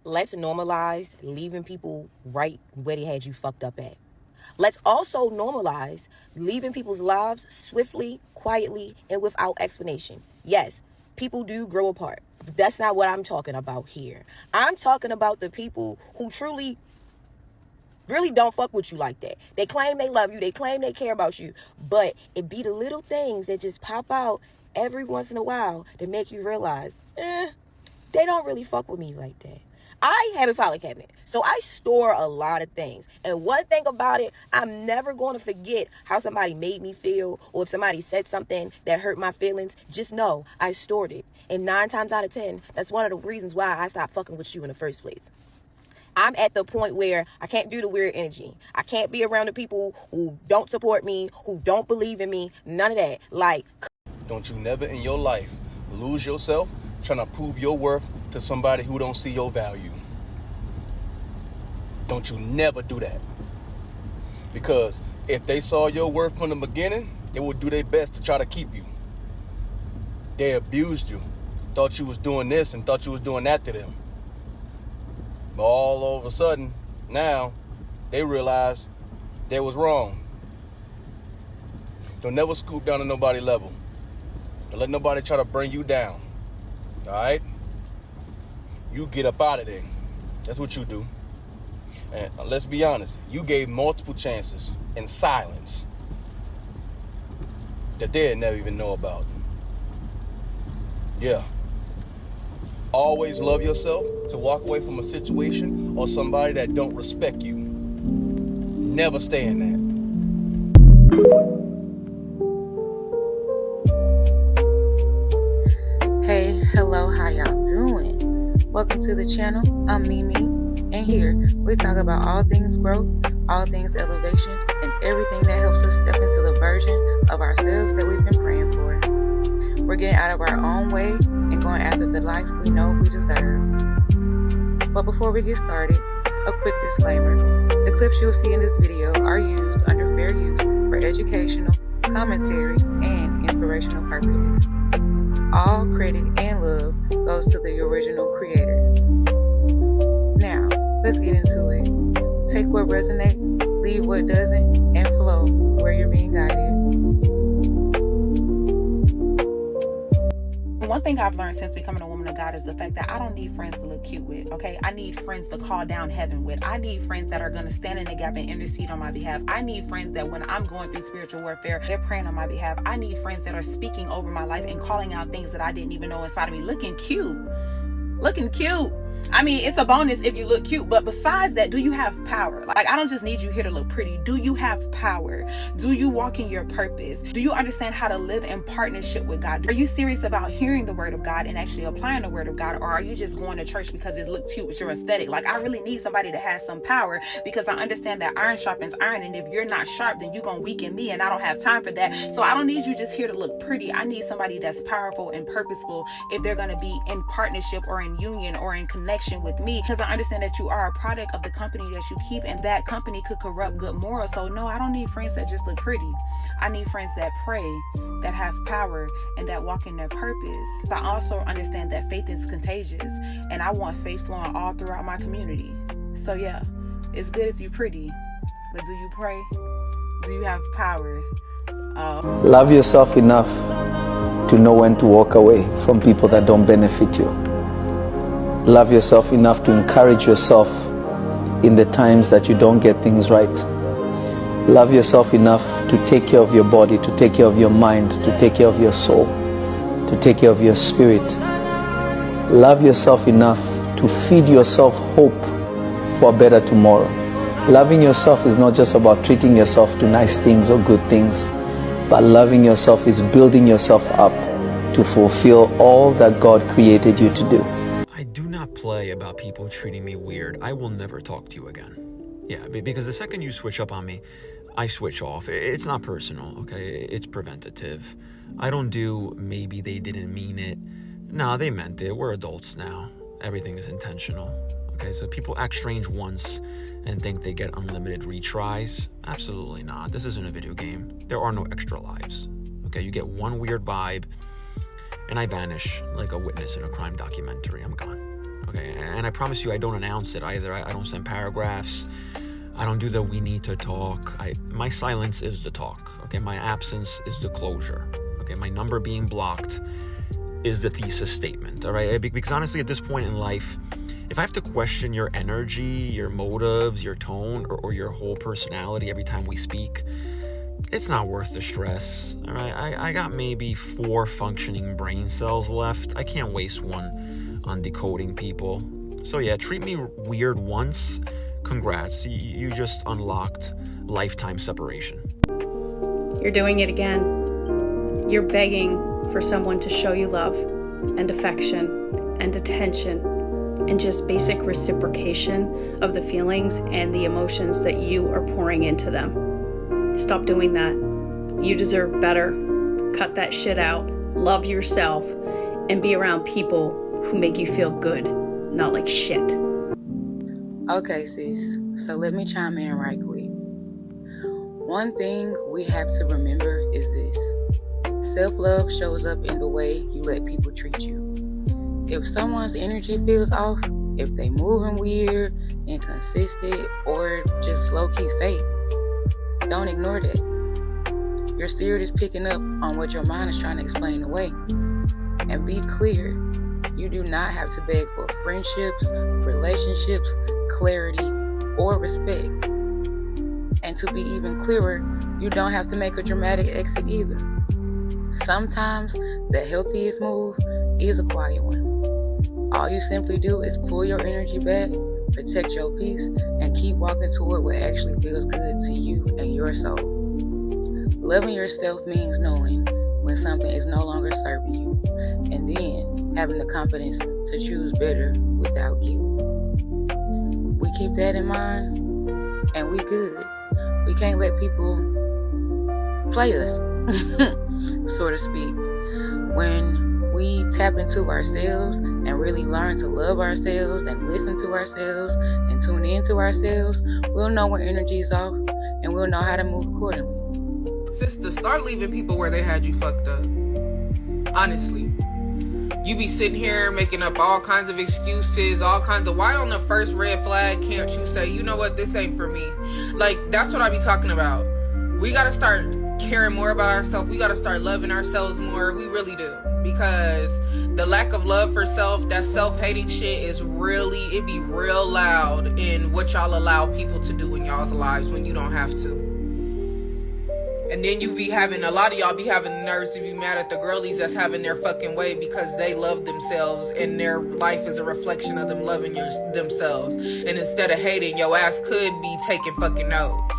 Let's normalize leaving people right where they had you fucked up at. Let's also normalize leaving people's lives swiftly, quietly, and without explanation. Yes, people do grow apart. But that's not what I'm talking about here. I'm talking about the people who truly really don't fuck with you like that. They claim they love you. They claim they care about you. But it be the little things that just pop out every once in a while that make you realize, they don't really fuck with me like that. I have a filing cabinet, so I store a lot of things. And one thing about it, I'm never going to forget how somebody made me feel, or if somebody said something that hurt my feelings. Just know I stored it. And 9 times out of 10, that's one of the reasons why I stopped fucking with you in the first place. I'm at the point where I can't do the weird energy. I can't be around the people who don't support me, who don't believe in me, none of that. Like, don't you never in your life lose yourself trying to prove your worth to somebody who don't see your value. Don't you never do that. Because if they saw your worth from the beginning, they would do their best to try to keep you. They abused you, thought you was doing this and thought you was doing that to them. But all of a sudden, now, they realize they was wrong. Don't never scoop down to nobody's level. Don't let nobody try to bring you down. All right? You get up out of there. That's what you do. And let's be honest, you gave multiple chances in silence that they'd never even know about. Yeah. Always love yourself to walk away from a situation or somebody that don't respect you. Never stay in that. Hey, hello, how y'all doing? Welcome to the channel. I'm Mimi, and here we talk about all things growth, all things elevation, and everything that helps us step into the version of ourselves that we've been praying for. We're getting out of our own way and going after the life we know we deserve. But before we get started, a quick disclaimer. The clips you'll see in this video are used under fair use for educational, commentary, and inspirational purposes. All credit and love goes to the original creators. Now, let's get into it. Take what resonates, leave what doesn't, and flow where you're being guided. one thing I've learned since becoming a woman of God is the fact that I don't need friends to look cute with, okay? I need friends to call down heaven with. I need friends that are going to stand in the gap and intercede on my behalf. I need friends that when I'm going through spiritual warfare, they're praying on my behalf. I need friends that are speaking over my life and calling out things that I didn't even know inside of me. Looking cute. I mean, it's a bonus if you look cute, but besides that, do you have power? Like, I don't just need you here to look pretty. Do you have power? Do you walk in your purpose? Do you understand how to live in partnership with God? Are you serious about hearing the word of God and actually applying the word of God? Or are you just going to church because it looks cute with your aesthetic? Like, I really need somebody that has some power, because I understand that iron sharpens iron. And if you're not sharp, then you're going to weaken me, and I don't have time for that. So I don't need you just here to look pretty. I need somebody that's powerful and purposeful if they're going to be in partnership or in union or in connection with me, because I understand that you are a product of the company that you keep, and that company could corrupt good morals. So no, I don't need friends that just look pretty. I need friends that pray, that have power, and that walk in their purpose. I also understand that faith is contagious, and I want faith flowing all throughout my community. So yeah, it's good if you're pretty, but do you pray? Do you have power? Love yourself enough to know when to walk away from people that don't benefit you. Love yourself enough to encourage yourself in the times that you don't get things right. Love yourself enough to take care of your body, to take care of your mind, to take care of your soul, to take care of your spirit. Love yourself enough to feed yourself hope for a better tomorrow. Loving yourself is not just about treating yourself to nice things or good things, but loving yourself is building yourself up to fulfill all that God created you to do. I do not play about people treating me weird. I will never talk to you again. Yeah, because the second you switch up on me, I switch off. It's not personal, okay? It's preventative. I don't do maybe they didn't mean it. No, they meant it. We're adults now. Everything is intentional, okay? So people act strange once and think they get unlimited retries. Absolutely not. This isn't a video game. There are no extra lives, okay? You get one weird vibe, and I vanish like a witness in a crime documentary. I'm gone. Okay, okay? And I promise you I don't announce it either. I don't send paragraphs. I don't do the we need to talk. My silence is the talk, okay? My absence is the closure, okay? My number being blocked is the thesis statement, all right? Because honestly, at this point in life, if I have to question your energy, your motives, your tone, or your whole personality every time we speak, it's not worth the stress, all right? I got maybe 4 functioning brain cells left. I can't waste one on decoding people. So yeah, treat me weird once. Congrats, you just unlocked lifetime separation. You're doing it again. You're begging for someone to show you love and affection and attention and just basic reciprocation of the feelings and the emotions that you are pouring into them. Stop doing that. You deserve better. Cut that shit out. Love yourself and be around people who make you feel good, not like shit. Okay, sis, so let me chime in right quick. One thing we have to remember is this. Self-love shows up in the way you let people treat you. If someone's energy feels off, if they moving weird, inconsistent, or just low-key fake, don't ignore that. Your spirit is picking up on what your mind is trying to explain away. And be clear, you do not have to beg for friendships, relationships, clarity, or respect. And to be even clearer, you don't have to make a dramatic exit either. Sometimes the healthiest move is a quiet one. All you simply do is pull your energy back, protect your peace, and keep walking toward what actually feels good to you and your soul. Loving yourself means knowing when something is no longer serving you, and then having the confidence to choose better without guilt. We keep that in mind, and we good. We can't let people play us, so to speak. When we tap into ourselves and really learn to love ourselves and listen to ourselves and tune into ourselves, we'll know when energy is off and we'll know how to move accordingly. Sister, start leaving people where they had you fucked up. Honestly. You be sitting here making up all kinds of excuses, all kinds of, why on the first red flag can't you say, you know what, this ain't for me? Like, that's what I be talking about. We gotta start caring more about ourselves. We gotta start loving ourselves more. We really do. Because the lack of love for self, that self-hating shit is really, it be real loud in what y'all allow people to do in y'all's lives when you don't have to. And then you be having, a lot of y'all be having the nerves to be mad at the girlies that's having their fucking way because they love themselves and their life is a reflection of them loving themselves. And instead of hating, your ass could be taking fucking notes.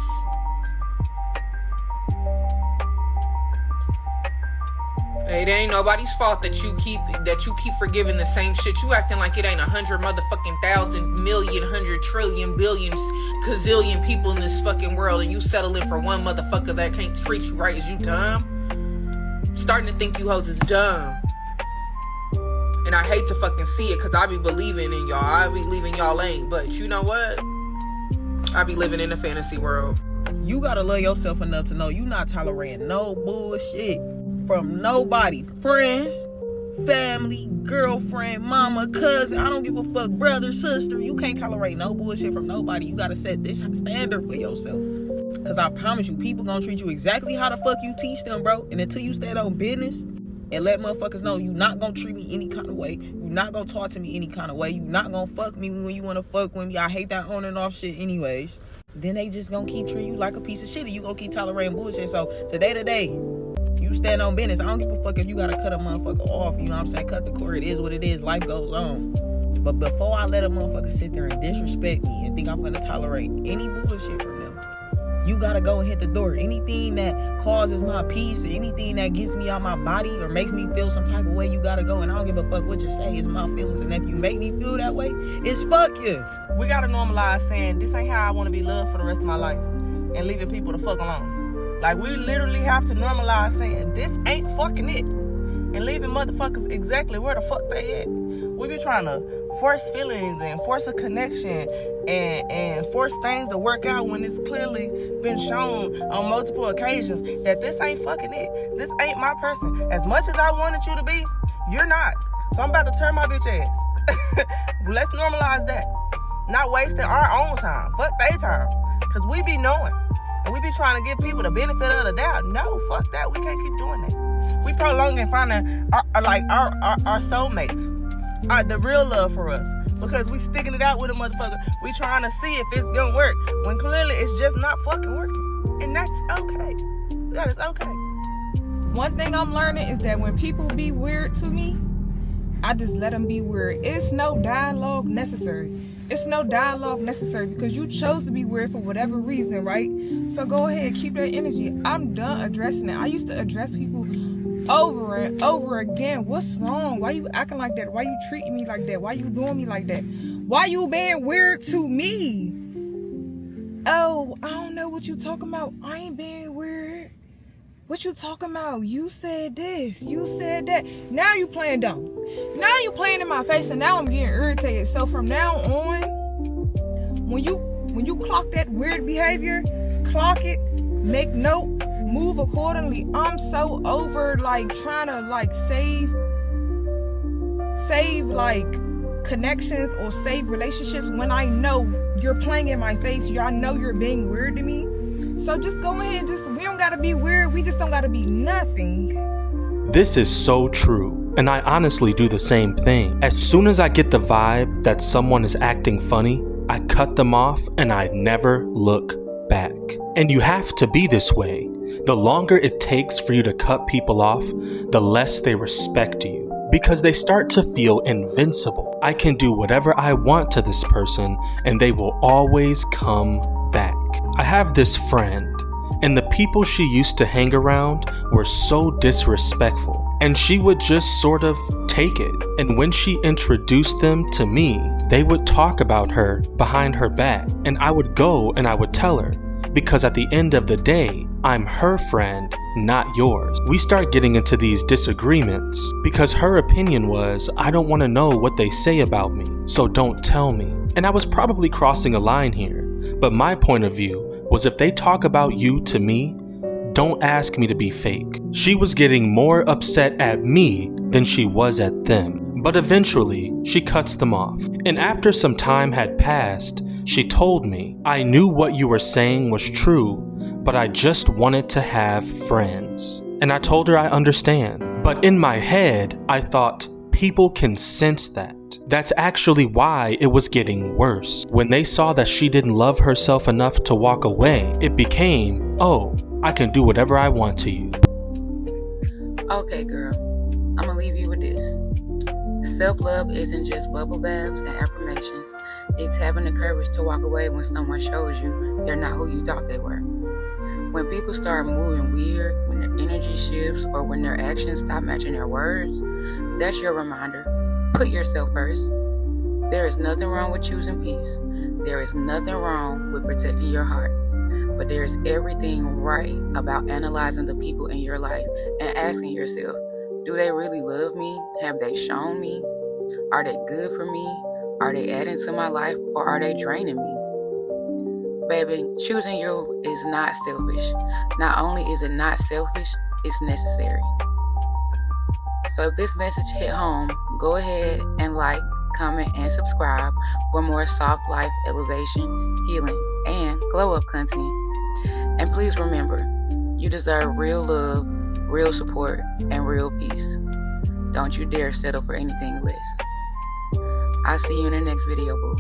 It ain't nobody's fault that you keep forgiving the same shit. You acting like it ain't 100 motherfucking thousand, million, 100 trillion, billions, gazillion people in this fucking world, and you settling for one motherfucker that can't treat you right. Is you dumb? Starting to think you hoes is dumb. And I hate to fucking see it, cause I be believing in y'all. I be believing y'all ain't. But you know what? I be living in a fantasy world. You gotta love yourself enough to know you not tolerating no bullshit from nobody. Friends, family, girlfriend, mama, cousin, I don't give a fuck, brother, sister. You can't tolerate no bullshit from nobody. You gotta set this standard for yourself. Cause I promise you, people gonna treat you exactly how the fuck you teach them, bro. And until you stand on business and let motherfuckers know you not gonna treat me any kind of way, you not gonna talk to me any kind of way, you not gonna fuck me when you wanna fuck with me. I hate that on and off shit anyways. Then they just gonna keep treating you like a piece of shit and you gonna keep tolerating bullshit. So today to day, you stand on business. I don't give a fuck if you gotta cut a motherfucker off. You know what I'm saying? Cut the cord. It is what it is. Life goes on. But before I let a motherfucker sit there and disrespect me and think I'm gonna tolerate any bullshit from them, you gotta go and hit the door. Anything that causes my peace, or anything that gets me out my body or makes me feel some type of way, you gotta go. And I don't give a fuck what you say. It's my feelings. And if you make me feel that way, it's fuck you. We gotta normalize saying, this ain't how I wanna be loved for the rest of my life. And leaving people the fuck alone. Like, we literally have to normalize saying, this ain't fucking it. And leaving motherfuckers exactly where the fuck they at. We be trying to force feelings and force a connection and force things to work out when it's clearly been shown on multiple occasions that this ain't fucking it. This ain't my person. As much as I wanted you to be, you're not. So I'm about to turn my bitch ass. Let's normalize that. Not wasting our own time. Fuck their time. Because we be knowing. And we be trying to give people the benefit of the doubt. No, fuck that. We can't keep doing that. We prolonging finding our soulmates. The real love for us. Because we sticking it out with a motherfucker. We trying to see if it's gonna work. When clearly it's just not fucking working. And that's okay. That is okay. One thing I'm learning is that when people be weird to me, I just let them be weird. It's no dialogue necessary. It's no dialogue necessary because you chose to be weird for whatever reason, right? So go ahead, keep that energy. I'm done addressing it. I used to address people over and over again. What's wrong? Why you acting like that? Why you treating me like that? Why you doing me like that? Why you being weird to me? Oh, I don't know what you talking about. I ain't being weird. What you talking about? You said this. You said that. Now you playing dumb. Now you playing in my face, and now I'm getting irritated. So from now on, when you clock that weird behavior, clock it, make note, move accordingly. I'm so over like trying to like save like connections or save relationships when I know you're playing in my face. I know you're being weird to me. So just go ahead, we don't gotta be weird, we just don't gotta be nothing. This is so true, and I honestly do the same thing. As soon as I get the vibe that someone is acting funny, I cut them off and I never look back. And you have to be this way. The longer it takes for you to cut people off, the less they respect you. Because they start to feel invincible. I can do whatever I want to this person and they will always come back. I have this friend, and the people she used to hang around were so disrespectful, and she would just sort of take it. And when she introduced them to me, they would talk about her behind her back, and I would go and I would tell her, because at the end of the day, I'm her friend, not yours. We start getting into these disagreements because her opinion was, I don't want to know what they say about me, so don't tell me. And I was probably crossing a line here, but my point of view was if they talk about you to me, don't ask me to be fake. She was getting more upset at me than she was at them. But eventually, she cuts them off. And after some time had passed, she told me, I knew what you were saying was true, but I just wanted to have friends. And I told her I understand. But in my head, I thought, people can sense that. That's actually why it was getting worse. When they saw that she didn't love herself enough to walk away, it became, oh, I can do whatever I want to you. Okay, girl, I'm gonna leave you with this. Self-love isn't just bubble baths and affirmations. It's having the courage to walk away when someone shows you they're not who you thought they were. When people start moving weird, when their energy shifts, or when their actions stop matching their words, that's your reminder. Put yourself first. There is nothing wrong with choosing peace. There is nothing wrong with protecting your heart. But there is everything right about analyzing the people in your life and asking yourself, do they really love me? Have they shown me? Are they good for me? Are they adding to my life, or are they draining me? Baby, choosing you is not selfish. Not only is it not selfish, it's necessary. So if this message hit home, go ahead and like, comment, and subscribe for more soft life elevation, healing, and glow up content. And please remember, you deserve real love, real support, and real peace. Don't you dare settle for anything less. I'll see you in the next video, boo.